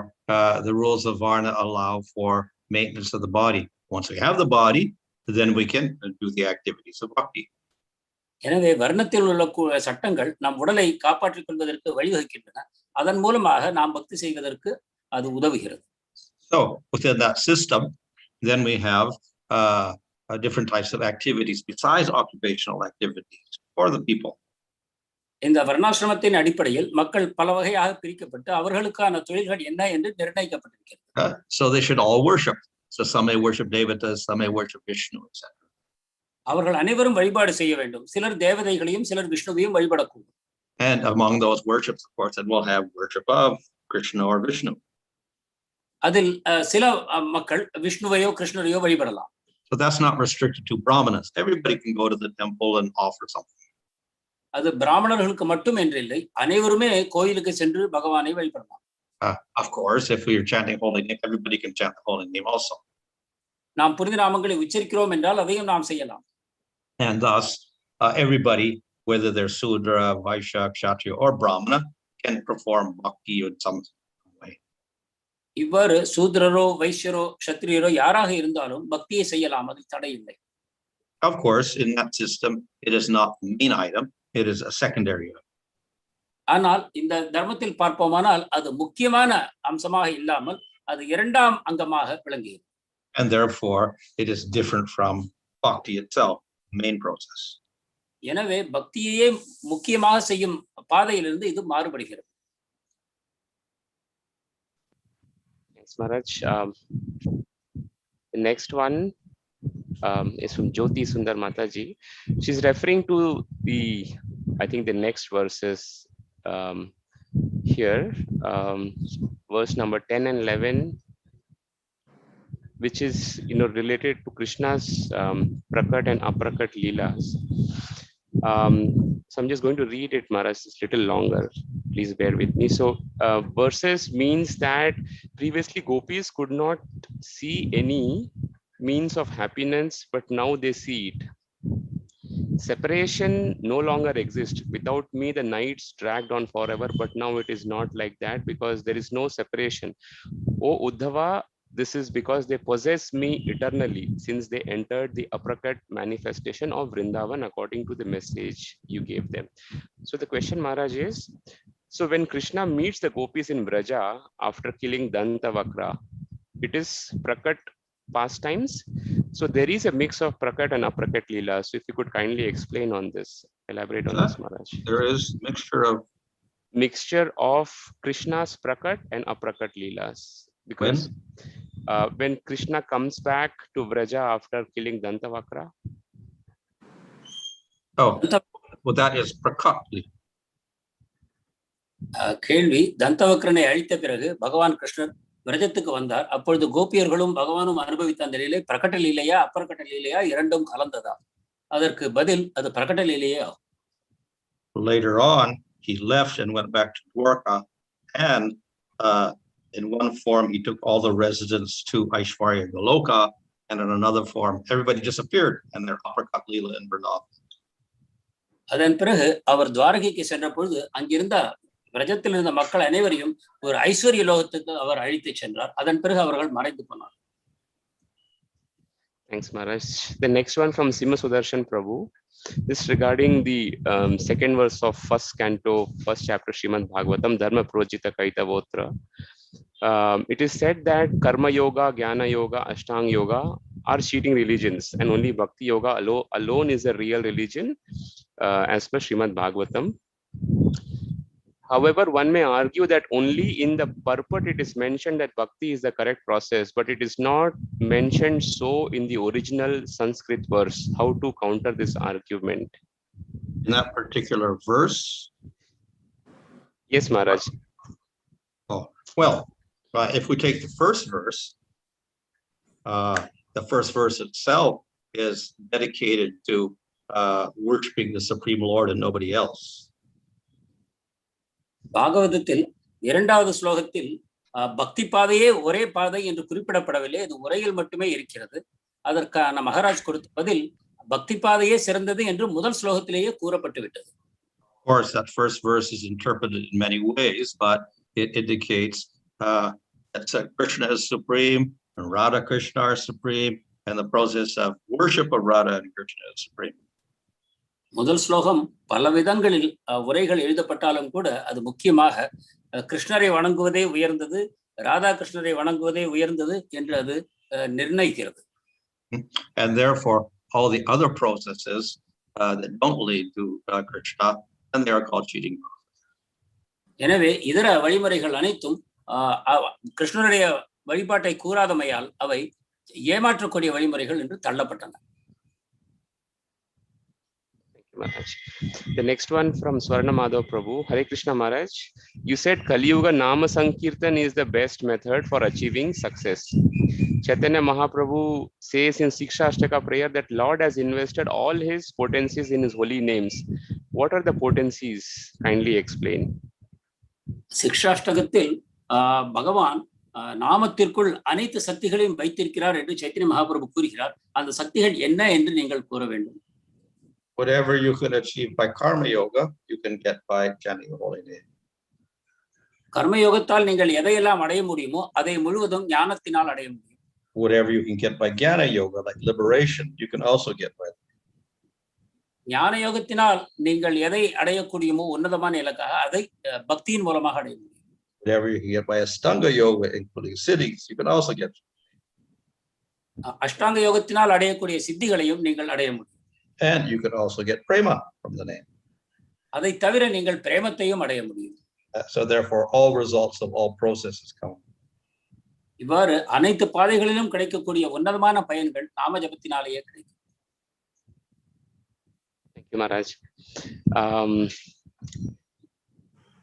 the rules of Varna allow for maintenance of the body. Once we have the body, then we can do the activities of bhakti. எனவே வர்ணத்தில் உள்ள சட்டங்கள் நம் உடலை காப்பாற்றிக் கொள்வதற்கு வழிவகுக்கின்றன. அதன் மூலமாக நாம் பக்தி செய்வதற்கு அது உதவுகிறது. So within that system, then we have different types of activities besides occupational activities for the people. இந்த வர்ணாசிரமத்தின் அடிப்படையில் மக்கள் பல வகையாக பிரிக்கப்பட்டு அவர்களுக்கான தொழில்கள் என்ன என்று நிர்ணயிக்கப்பட்டிருக்கிறது. So they should all worship. So some may worship Devatas, some may worship Vishnu, etc. அவர்கள் அனைவரும் வழிபாடு செய்ய வேண்டும். சிலர் தேவதைகளையும் சிலர் விஷ்ணுவையும் வழிபடக்கூடும். And among those worships, of course, then we'll have worship of Krishna or Vishnu. அதில் சில மக்கள் விஷ்ணுவையோ கிருஷ்ணரையோ வழிபடலாம். So that's not restricted to Brahmanas. Everybody can go to the temple and offer something. அது பிராமணர்களுக்கு மட்டும் என்றில்லை, அனைவருமே கோயிலுக்கு சென்று பகவானை வழிபடலாம். Of course, if we are chanting holy name, everybody can chant the holy name also. நாம் புனித நாமங்களை உச்சரிக்கிறோம் என்றால் அதையும் நாம் செய்யலாம். And thus, everybody, whether they're Sudra, Vaishya, Kshatriya, or Brahmana, can perform bhakti in some way. இவ்வாறு சூத்ரரோ வைஷ்யரோ க்ஷத்ரியரோ யாராக இருந்தாலும் பக்தியை செய்யலாம், அதில் தடை இல்லை. Of course, in that system, it is not the main item, it is a secondary item. ஆனால் இந்த தர்மத்தில் பார்ப்போமானால் அது முக்கியமான அம்சமாக இல்லாமல் அது இரண்டாம் அங்கமாக விளங்குகிறது. And therefore, it is different from bhakti itself, main process. எனவே பக்தியையே முக்கியமாக செய்யும் பாதையிலிருந்து இது மாறுபடுகிறது. Thanks, Maharaj. The next one is from Jyoti Sundar Mataji. She's referring to I think the next verses here, verse number 10 and 11, which is related to Krishna's prakat and aprakat leelas. So I'm just going to read it, Maharaj. It's a little longer. Please bear with me. So verses means that previously gopis could not see any means of happiness, but now they see it. Separation no longer exists. Without me, the nights dragged on forever, but now it is not like that because there is no separation. O Uddhava, this is because they possess me eternally, since they entered the aprakat manifestation of Vrindavan according to the message you gave them. So the question, Maharaj, is, so when Krishna meets the gopis in Braja after killing Dantavakra, it is prakat pastimes. So there is a mix of prakat and aprakat leela. So if you could kindly explain on this, elaborate on this, Maharaj. There is mixture of mixture of Krishna's prakat and aprakat leelas. Because when Krishna comes back to Vraja after killing Dantavakra. Oh, well, that is prakatli. கேள்வி, தந்தவக்ரனை அழித்த பிறகு பகவான் கிருஷ்ணர் விரஜத்துக்கு வந்தார். அப்பொழுது கோபியர்களும் பகவானும் அனுபவித்த அந்த லீலை பிரகட்ட லீலையா அப்பிரகட்ட லீலையா இரண்டும் கலந்ததா? அதற்கு பதில் அது பிரகட்ட லீலையே ஆகும். Later on, he left and went back to Dwarka, and in one form he took all the residents to Aishwarya Goloka, and in another form everybody disappeared and their aprakat leela in Vrindavan. அதன் பிறகு அவர் துவாரகைக்கு சென்ற பொழுது அங்கிருந்த விரஜத்தில் இருந்த மக்கள் அனைவரையும் ஒரு ஐஸ்வர்ய லோகத்துக்கு அவர் அழைத்து சென்றார். அதன் பிறகு அவர்கள் மறைந்து போனார். Thanks, Maharaj. The next one from Sima Sudarshan Prabhu is regarding the second verse of first canto, first chapter Srimad Bhagavatam, Dharma Projita Kaitavotra. It is said that Karma Yoga, Jnana Yoga, Ashtanga Yoga are cheating religions, and only Bhakti Yoga alone is a real religion, as per Srimad Bhagavatam. However, one may argue that only in the purport it is mentioned that Bhakti is the correct process, but it is not mentioned so in the original Sanskrit verse. How to counter this argument? In that particular verse? Yes, Maharaj. Oh, well, if we take the first verse itself is dedicated to worshiping the Supreme Lord and nobody else. பாகவதத்தில் இரண்டாவது ஸ்லோகத்தில் பக்தி பாதையே ஒரே பாதை என்று குறிப்பிடப்படவில்லை, அது உரையில் மட்டுமே இருக்கிறது. அதற்கான மகாராஜ் கொடுத்த பதில் பக்தி பாதையே சிறந்தது என்று முதல் ஸ்லோகத்திலேயே கூறப்பட்டு விட்டது. Of course, that first verse is interpreted in many ways, but it indicates that Krishna is supreme and Radha Krishna are supreme, and the process of worship of Radha and Krishna is supreme. முதல் ஸ்லோகம் பல விதங்களில் உரைகள் எழுதப்பட்டாலும் கூட அது முக்கியமாக கிருஷ்ணரை வணங்குவதே உயர்ந்தது, ராதா கிருஷ்ணரை வணங்குவதே உயர்ந்தது என்று அது நிர்ணயிக்கிறது. And therefore all the other processes that don't lead to Krishna, and they are called cheating. எனவே இதர வழிமுறைகள் அனைத்தும் கிருஷ்ணருடைய வழிபாட்டை கூறாதமையால் அவை ஏமாற்றக்கூடிய வழிமுறைகள் என்று தள்ளப்பட்டன. Maharaj. The next one from Swarna Madhav Prabhu. Hare Krishna Maharaj, you said Kali Yuga Nama Sankirtan is the best method for achieving success. Chaitanya Mahaprabhu says in Sikshashtaka prayer that Lord has invested all his potencies in his holy names. What are the potencies? Kindly explain. சிக்ஷாஷ்டகத்தில் பகவான் நாமத்திற்குள் அனைத்து சக்திகளையும் வைத்திருக்கிறார் என்று சைத்தன்ய மகாபிரபு கூறுகிறார். அந்த சக்திகள் என்ன என்று நீங்கள் கூற வேண்டும். Whatever you can achieve by karma yoga, you can get by chanting the holy name. கர்ம யோகத்தால் நீங்கள் எதையெல்லாம் அடைய முடியுமோ அதை முழுவதும் ஞானத்தினால் அடைய முடியும். Whatever you can get by jnana yoga, like liberation, you can also get by. ஞான யோகத்தினால் நீங்கள் எதை அடையக்கூடியமோ உன்னதமான இலக்காக அதை பக்தியின் மூலமாக அடைய முடியும். Whatever you can get by Ashtanga yoga, including siddhis, you can also get. அஷ்டாங்க யோகத்தினால் அடையக்கூடிய சித்திகளையும் நீங்கள் அடைய முடியும். And you can also get prema from the name. அதை தவிர நீங்கள் பிரேமத்தையும் அடைய முடியும். So therefore all results of all processes count. இவ்வாறு அனைத்து பாதைகளிலும் கிடைக்கக்கூடிய உன்னதமான பயன்கள் நாம ஜபத்தினாலேயே கிடைக்கும். Thank you, Maharaj.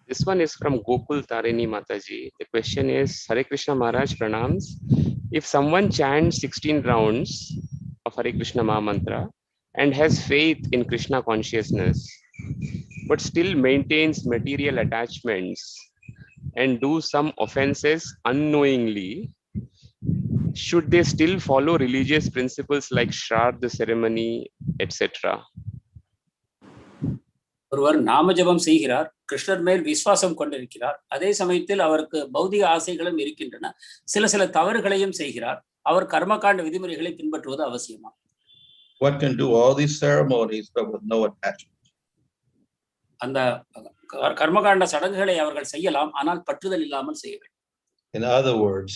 This one is from Gokul Tarini Mataji. The question is, Hare Krishna Maharaj pranams. If someone chants 16 rounds of Hare Krishna Maha Mantra and has faith in Krishna consciousness, but still maintains material attachments and do some offenses unknowingly, should they still follow religious principles like Shraddha ceremony, etc.? ஒருவர் நாம ஜபம் செய்கிறார், கிருஷ்ணர் மேல் விசுவாசம் கொண்டிருக்கிறார், அதே சமயத்தில் அவருக்கு பௌதிக ஆசைகளும் இருக்கின்றன, சில தவறுகளையும் செய்கிறார், அவர் கர்மகாண்ட விதிமுறைகளை பின்பற்றுவது அவசியமா? One can do all these ceremonies but with no attachment. அந்த கர்மகாண்ட சடங்குகளை அவர்கள் செய்யலாம், ஆனால் பற்றுதல் இல்லாமல் செய்ய வேண்டும். In other words,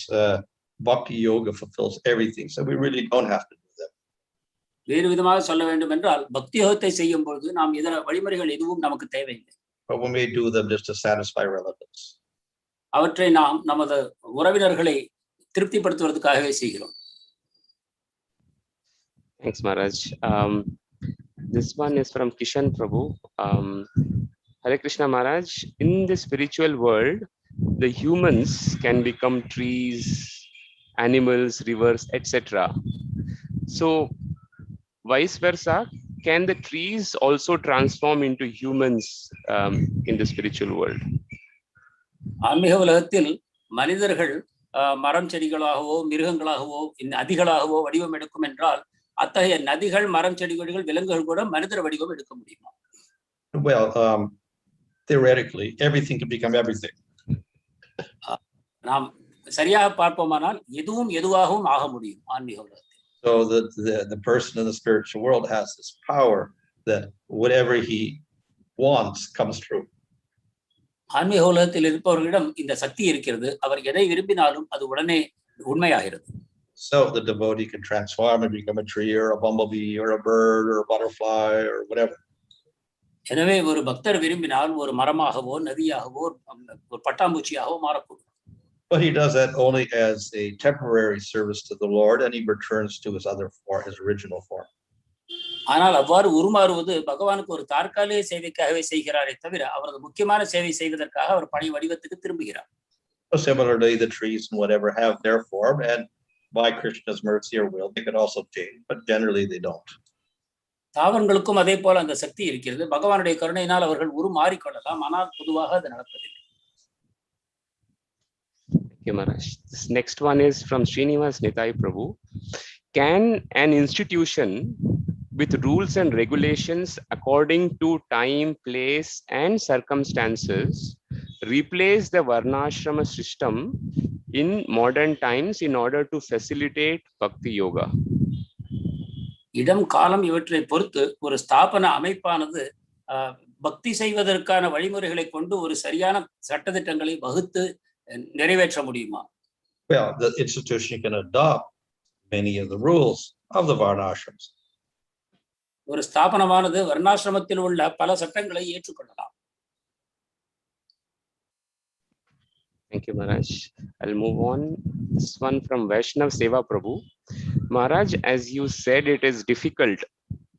bhakti yoga fulfills everything, so we really don't have to do them. வேறு விதமாக சொல்ல வேண்டும் என்றால் பக்தி யோகத்தை செய்யும் பொழுது நாம் இதர வழிமுறைகள் எதுவும் நமக்கு தேவையில்லை. but we may do them just to satisfy relatives. அவற்றை நாம் நமது உறவினர்களை திருப்திப்படுத்துவதற்காகவே செய்கிறோம். Thanks, Maharaj. This one is from Kishan Prabhu. Hare Krishna Maharaj, in the spiritual world, the humans can become trees, animals, rivers, etc. So, vice versa, can the trees also transform into humans in the spiritual world? ஆன்மீக உலகத்தில் மனிதர்கள் மரம் செடிகளாகவோ மிருகங்களாகவோ நதிகளாகவோ வடிவம் எடுக்கும் என்றால் அத்தகைய நதிகள் மரம் செடிகள் விலங்குகள் கூட மனிதர் வடிவம் எடுக்க முடியுமா? Well, theoretically, everything can become everything. நாம் சரியாக பார்ப்போமானால் எதுவும் எதுவாகவும் ஆக முடியும் ஆன்மீக உலகத்தில். So the person in the spiritual world has this power that whatever he wants comes true. ஆன்மீக உலகத்தில் இருப்பவர்களிடம் இந்த சக்தி இருக்கிறது. அவர் எதை விரும்பினாலும் அது உடனே உண்மையாகிறது. So the devotee can transform and become a tree or a bumblebee or a bird or a butterfly or whatever. எனவே ஒரு பக்தர் விரும்பினால் ஒரு மரமாகவோ நதியாகவோ ஒரு பட்டாம்பூச்சியாகவோ மாறக்கூடும். But he does that only as a temporary service to the Lord, and he returns to his other form, his original form. ஆனால் அவ்வாறு உருமாறுவது பகவானுக்கு ஒரு தற்காலிக சேவைக்காகவே செய்கிறாரே தவிர அவரது முக்கியமான சேவை செய்வதற்காக அவர் பழைய வடிவத்துக்கு திரும்புகிறார். So similarly, the trees and whatever have their form, and by Krishna's mercy or will, they could also change, but generally they don't. தாவரங்களுக்கும் அதே போல அந்த சக்தி இருக்கிறது. பகவானுடைய கருணையினால் அவர்கள் உருமாறிக்கொள்ளலாம், ஆனால் பொதுவாக அது நடப்பதில்லை. Thank you, Maharaj. This next one is from Srinivas Nitai Prabhu. Can an institution with rules and regulations according to time, place, and circumstances replace the varnashrama system in modern times in order to facilitate bhakti yoga? இடம் காலம் இவற்றை பொறுத்து ஒரு ஸ்தாபன அமைப்பானது பக்தி செய்வதற்கான வழிமுறைகளை கொண்டு ஒரு சரியான சட்டதிட்டங்களை வகுத்து நிறைவேற்ற முடியுமா? Well, the institution can adopt many of the rules of the varnashrams. ஒரு ஸ்தாபனமானது வர்ணாசிரமத்தில் உள்ள பல சட்டங்களை ஏற்றுக்கொள்ளலாம். Thank you, Maharaj. I'll move on. This one from Vaishnav Seva Prabhu. Maharaj, as you said, it is difficult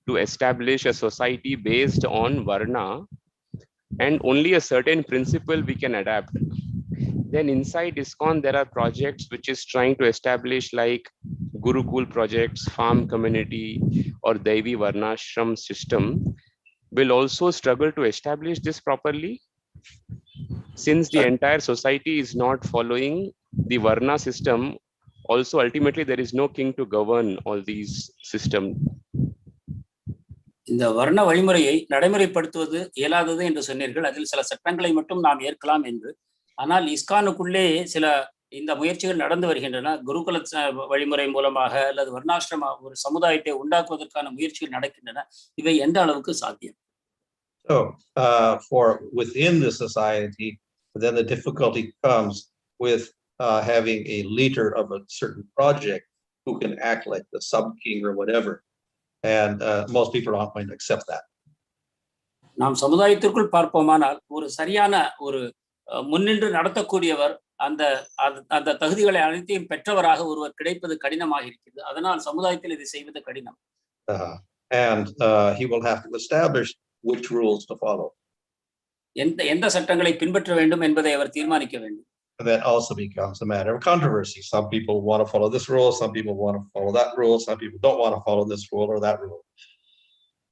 to establish a society based on Varna, and only a certain principle we can adapt. Then inside ISKCON, there are projects which is trying to establish like Gurukul projects, farm community, or Devi Varnashram system. Will also struggle to establish this properly, since the entire society is not following the Varna system. Also, ultimately, there is no king to govern all these systems. இந்த வர்ண வழிமுறையை நடைமுறைப்படுத்துவது இயலாதது என்று சொன்னீர்கள். அதில் சில சட்டங்களை மட்டும் நாம் ஏற்கலாம் என்று. ஆனால் இஸ்கானுக்குள்ளே சில இந்த முயற்சிகள் நடந்து வருகின்றன. குருகுல வழிமுறை மூலமாக அல்லது வர்ணாசிரம ஒரு சமுதாயத்தை உண்டாக்குவதற்கான முயற்சிகள் நடக்கின்றன. இவை எந்த அளவுக்கு சாத்தியம்? So for within the society, then the difficulty comes with having a leader of a certain project who can act like the sub-king or whatever. And most people aren't going to accept that. நாம் சமுதாயத்திற்குள் பார்ப்போமானால் ஒரு சரியான ஒரு முன்னின்று நடத்தக்கூடியவர் அந்த அந்த தகுதிகளை அனைத்தையும் பெற்றவராக ஒருவர் கிடைப்பது கடினமாக இருக்கிறது. அதனால் சமுதாயத்தில் இதை செய்வது கடினம். And he will have to establish which rules to follow. எந்த சட்டங்களை பின்பற்ற வேண்டும் என்பதை அவர் தீர்மானிக்க வேண்டும். And that also becomes a matter of controversy. Some people want to follow this rule, some people want to follow that rule, some people don't want to follow this rule or that rule.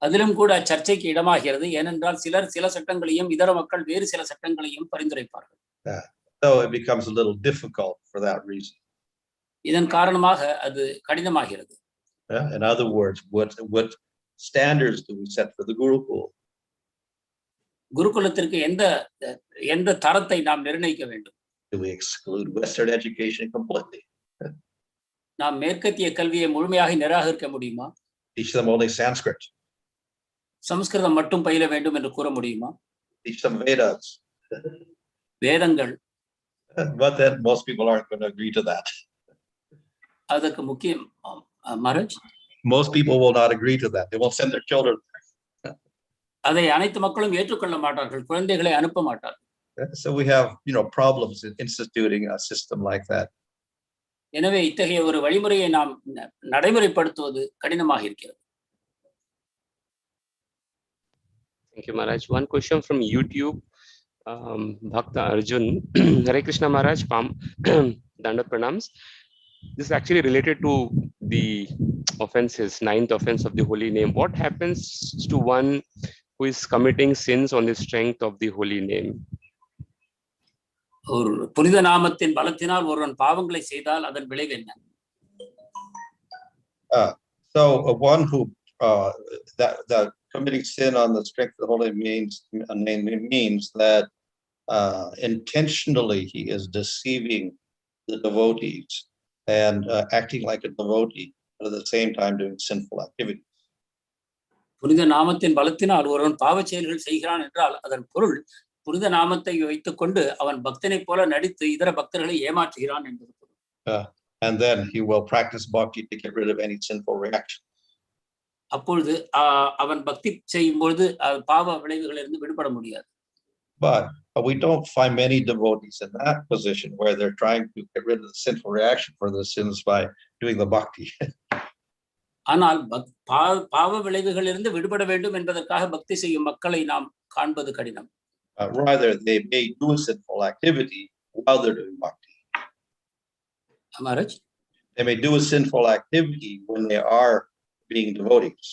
அதிலும் கூட சர்ச்சைக்கு இடமாகிறது. ஏனென்றால் சிலர் சில சட்டங்களையும் இதர மக்கள் வேறு சில சட்டங்களையும் பரிந்துரைப்பார்கள். So it becomes a little difficult for that reason. இதன் காரணமாக அது கடினமாகிறது. In other words, what standards do we set for the Gurukul? குருகுலத்திற்கு எந்த தரத்தை நாம் நிர்ணயிக்க வேண்டும்? Do we exclude Western education completely? நாம் மேற்கத்திய கல்வியை முழுமையாக நிராகரிக்க முடியுமா? Teach them only Sanskrit. சமஸ்கிருதம் மட்டும் பயில வேண்டும் என்று கூற முடியுமா? Teach them Vedas. வேதங்கள். But then most people aren't going to agree to that. அதற்கு முக்கியம் Maharaj. Most people will not agree to that. They won't send their children. அதை அனைத்து மக்களும் ஏற்றுக்கொள்ள மாட்டார்கள், குழந்தைகளை அனுப்ப மாட்டார்கள். So we have, problems in instituting a system like that. எனவே இத்தகைய ஒரு வழிமுறையை நாம் நடைமுறைப்படுத்துவது கடினமாக இருக்கிறது. Thank you, Maharaj. One question from YouTube. Bhakta Arjun. Hare Krishna Maharaj, Dandavat Pranams. This is actually related to the offenses, 9th offense of the holy name. What happens to one who is committing sins on the strength of the holy name? ஒரு புனித நாமத்தின் பலத்தினால் ஒருவன் பாவங்களை செய்தால் அதன் விளைவு என்ன? So one who that committing sin on the strength of the holy name means that intentionally he is deceiving the devotees and acting like a devotee, but at the same time doing sinful activities. புனித நாமத்தின் பலத்தினால் ஒருவன் பாவ செயல்கள் செய்கிறான் என்றால் அதன் பொருள் புனித நாமத்தை வைத்துக் கொண்டு அவன் பக்தனை போல நடித்து இதர பக்தர்களை ஏமாற்றுகிறான் என்பது பொருள். And then he will practice bhakti to get rid of any sinful reaction. அப்பொழுது அவன் பக்தி செய்யும் பொழுது பாவ விளைவுகளிலிருந்து விடுபட முடியாது. But we don't find many devotees in that position where they're trying to get rid of the sinful reaction for the sins by doing the bhakti. ஆனால் பாவ விளைவுகளிலிருந்து விடுபட வேண்டும் என்பதற்காக பக்தி செய்யும் மக்களை நாம் காண்பது கடினம். Rather, they may do a sinful activity while they're doing bhakti. Maharaj? They may do a sinful activity when they are being devotees.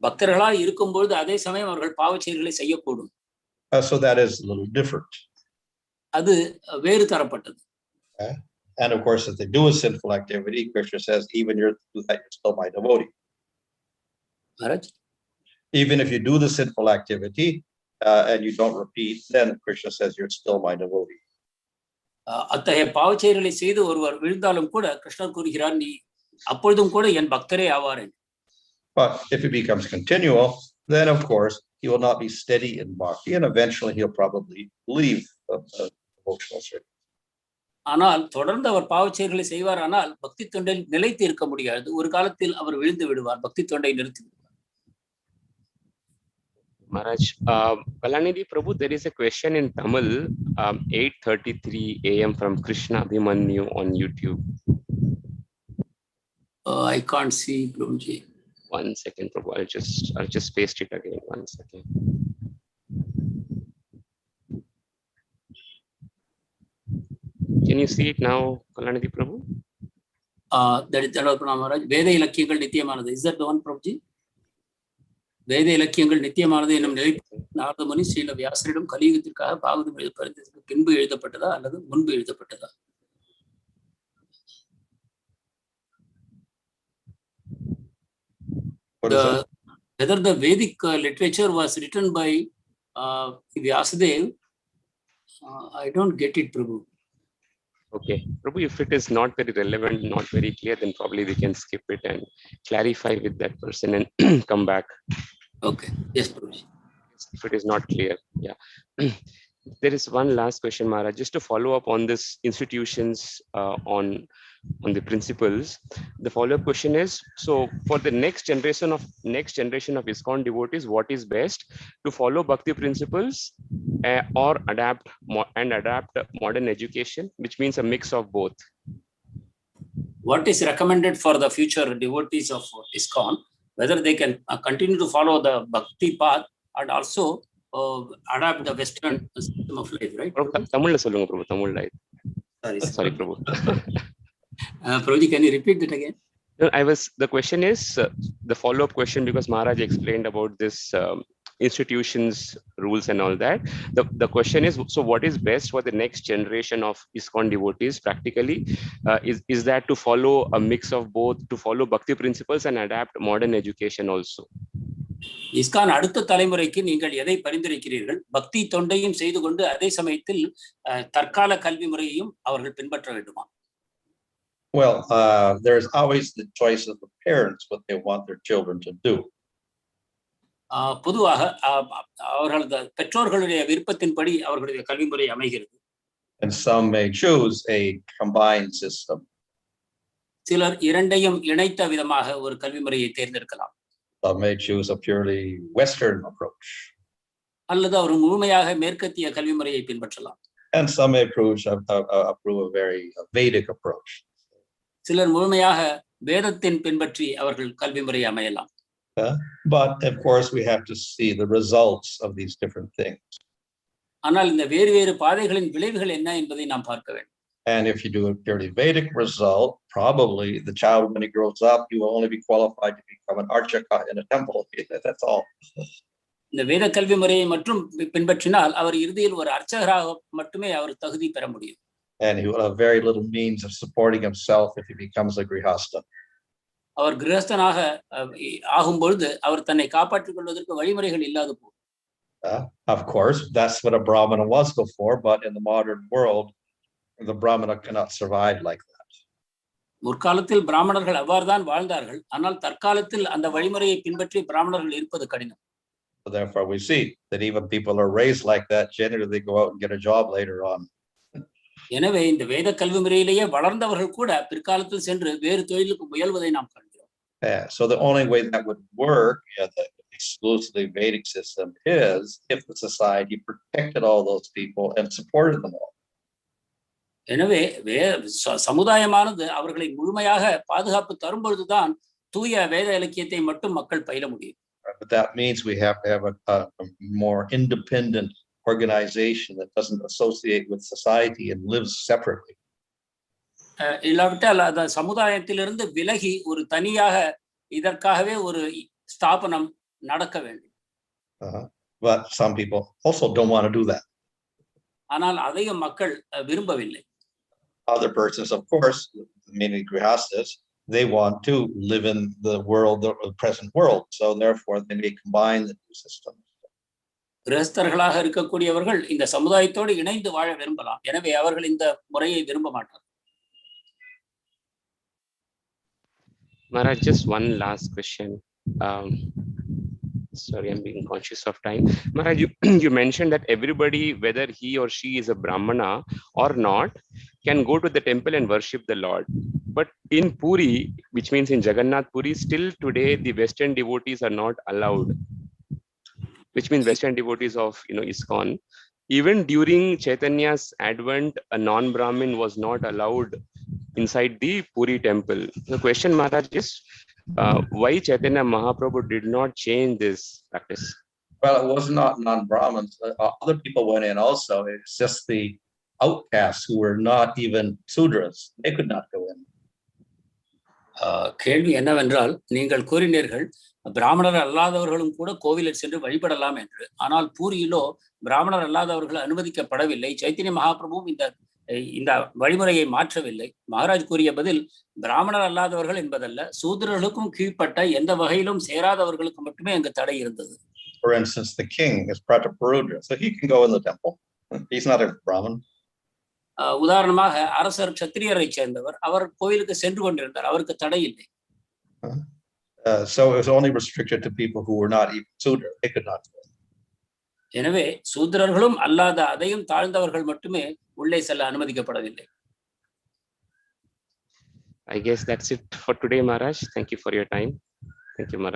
பக்தர்களாய் இருக்கும்போது அதே சமயம் அவர்கள் பாவ செயல்களை செய்யக்கூடும். So that is a little different. அது வேறு தரப்பட்டது. And of course, if they do a sinful activity, Krishna says, even you're still my devotee. Maharaj? Even if you do the sinful activity and you don't repeat, then Krishna says you're still my devotee. அத்தகைய பாவ செயல்களை செய்து ஒருவர் விழுந்தாலும் கூட கிருஷ்ணர் கூறுகிறார், நீ அப்பொழுதும் கூட என் பக்தரே ஆவாரேன். But if it becomes continual, then of course he will not be steady in bhakti, and eventually he'll probably leave the devotional service. ஆனால் தொடர்ந்து அவர் பாவ செயல்களை செய்வார், ஆனால் பக்தி தொண்டில் நிலைத்து இருக்க முடியாது. ஒரு காலத்தில் அவர் விழுந்து விடுவார், பக்தி தொண்டை நிறுத்தி விடுவார். Maharaj, Kalanidhi Prabhu, there is a question in Tamil, 8:33 AM from Krishna Abhimanyu on YouTube. I can't see, Prabhuji. One second, Prabhu. I'll just paste it again. One second. Can you see it now, Kalanidhi Prabhu? That is Maharaj. Veda இலக்கியங்கள் நித்தியமானது. Is that the one, Prabhuji? வேத இலக்கியங்கள் நித்தியமானது என்னும் நிலை நாரத முனி ஸ்ரீல வியாசரிடம் கலியுகத்திற்காக பாகவதம் எழுதப்பட்டதற்கு பின்பு எழுதப்பட்டதா அல்லது முன்பு எழுதப்பட்டதா? Whether the Vedic literature was written by Vyasadev, I don't get it, Prabhu. Okay, Prabhu, if it is not very relevant, not very clear, then probably we can skip it and clarify with that person and come back. Okay, yes, Prabhu. If it is not clear, yeah. There is one last question, Maharaj, just to follow up on this institutions on the principles. The follow-up question is, so for the next generation of ISKCON devotees, what is best to follow bhakti principles or adapt modern education, which means a mix of both? What is recommended for the future devotees of ISKCON, whether they can continue to follow the bhakti path and also adapt the Western system of life, right? Tamil solunga, Prabhu. Tamil life. Sorry, Prabhu. Prabhuji, can you repeat that again? No, the question is the follow-up question, because Maharaj explained about this institutions, rules and all that. The question is, so what is best for the next generation of ISKCON devotees practically? Is that to follow a mix of both, to follow bhakti principles and adapt modern education also? ISKCON அடுத்த தலைமுறைக்கு நீங்கள் எதை பரிந்துரைக்கிறீர்கள்? பக்தி தொண்டையும் செய்து கொண்டு அதே சமயத்தில் தற்கால கல்வி முறையையும் அவர்கள் பின்பற்ற வேண்டுமா? Well, there's always the choice of the parents what they want their children to do. பொதுவாக அவர்களது பெற்றோர்களுடைய விருப்பத்தின்படி அவர்களுடைய கல்வி முறை அமைகிறது. And some may choose a combined system. சிலர் இரண்டையும் இணைத்த விதமாக ஒரு கல்வி முறையை தேர்ந்தெடுக்கலாம். Some may choose a purely Western approach. அல்லது அவர் முழுமையாக மேற்கத்திய கல்வி முறையை பின்பற்றலாம். And some may approve a very Vedic approach. சிலர் முழுமையாக வேதத்தின் பின்பற்றி அவர்கள் கல்வி முறை அமையலாம். But of course we have to see the results of these different things. ஆனால் இந்த வேறு வேறு பாதைகளின் விளைவுகள் என்ன என்பதை நாம் பார்க்க வேண்டும். And if you do a purely Vedic result, probably the child, when he grows up, he will only be qualified to become an archaka in a temple. That's all. இந்த வேத கல்வி முறையை மட்டும் பின்பற்றினால் அவர் இறுதியில் ஒரு அர்ச்சகராக மட்டுமே அவர் தகுதி பெற முடியும். And he will have very little means of supporting himself if he becomes a grihasta. அவர் கிரகஸ்தனாக ஆகும் பொழுது அவர் தன்னை காப்பாற்றிக் கொள்வதற்கு வழிமுறைகள் இல்லாது போகும். Of course, that's what a Brahmana was before, but in the modern world, the Brahmana cannot survive like that. முற்காலத்தில் பிராமணர்கள் அவ்வாறுதான் வாழ்ந்தார்கள். ஆனால் தற்காலத்தில் அந்த வழிமுறையை பின்பற்றி பிராமணர்கள் இருப்பது கடினம். So therefore, we see that even people are raised like that. Generally, they go out and get a job later on. எனவே இந்த வேத கல்வி முறையிலேயே வளர்ந்தவர்கள் கூட பிற்காலத்தில் சென்று வேறு தொழிலுக்கு முயல்வதை நாம் காண்கிறோம். So the only way that would work in the exclusively Vedic system is if the society protected all those people and supported them all. எனவே சமுதாயமானது அவர்களை முழுமையாக பாதுகாப்பு தரும் பொழுதுதான் தூய வேத இலக்கியத்தை மட்டும் மக்கள் பயில முடியும். But that means we have to have a more independent organization that doesn't associate with society and lives separately. இல்லாவிட்டால் அந்த சமுதாயத்திலிருந்து விலகி ஒரு தனியாக இதற்காகவே ஒரு ஸ்தாபனம் நடக்க வேண்டும். But some people also don't want to do that. ஆனால் அதையும் மக்கள் விரும்பவில்லை. Other persons, of course, meaning grihastas, they want to live in the world, the present world. So therefore, they may combine the two systems. கிரகஸ்தர்களாக இருக்கக்கூடியவர்கள் இந்த சமுதாயத்தோடு இணைந்து வாழ விரும்பலாம். எனவே அவர்கள் இந்த முறையை விரும்ப மாட்டார். Maharaj, just one last question. Sorry, I'm being conscious of time. Maharaj, you mentioned that everybody, whether he or she is a Brahmana or not, can go to the temple and worship the Lord. But in Puri, which means in Jagannath Puri, still today the Western devotees are not allowed. Which means Western devotees of ISKCON. Even during Chaitanya's advent, a non-Brahmin was not allowed inside the Puri temple. The question, Maharaj, is why Chaitanya Mahaprabhu did not change this practice? Well, it was not non-Brahmins. Other people went in also. It's just the outcasts who were not even Sudras. They could not go in. கேள்வி என்னவென்றால், நீங்கள் கூறினீர்கள் பிராமணர் அல்லாதவர்களும் கூட கோவிலில் சென்று வழிபடலாம் என்று. ஆனால் பூரியிலோ பிராமணர் அல்லாதவர்கள் அனுமதிக்கப்படவில்லை. சைத்தன்ய மகாபிரபுவும் இந்த வழிமுறையை மாற்றவில்லை. மகாராஜ் கூறிய பதில், பிராமணர் அல்லாதவர்கள் என்பதல்ல, சூத்திரர்களுக்கும் கீழ்ப்பட்ட எந்த வகையிலும் சேராதவர்களுக்கு மட்டுமே அங்கு தடை இருந்தது. For instance, the king is prāpnuyād, so he can go in the temple. He's not a Brahmin. உதாரணமாக அரசர் க்ஷத்திரியரை சேர்ந்தவர், அவர் கோவிலுக்கு சென்று கொண்டிருந்தார், அவருக்கு தடை இல்லை. So it was only restricted to people who were not even Sudra. They could not go. எனவே சூத்திரர்களும் அல்லாத அதையும் தாழ்ந்தவர்கள் மட்டுமே உள்ளே செல்ல அனுமதிக்கப்படவில்லை. I guess that's it for today, Maharaj. Thank you for your time. Thank you, Maharaj.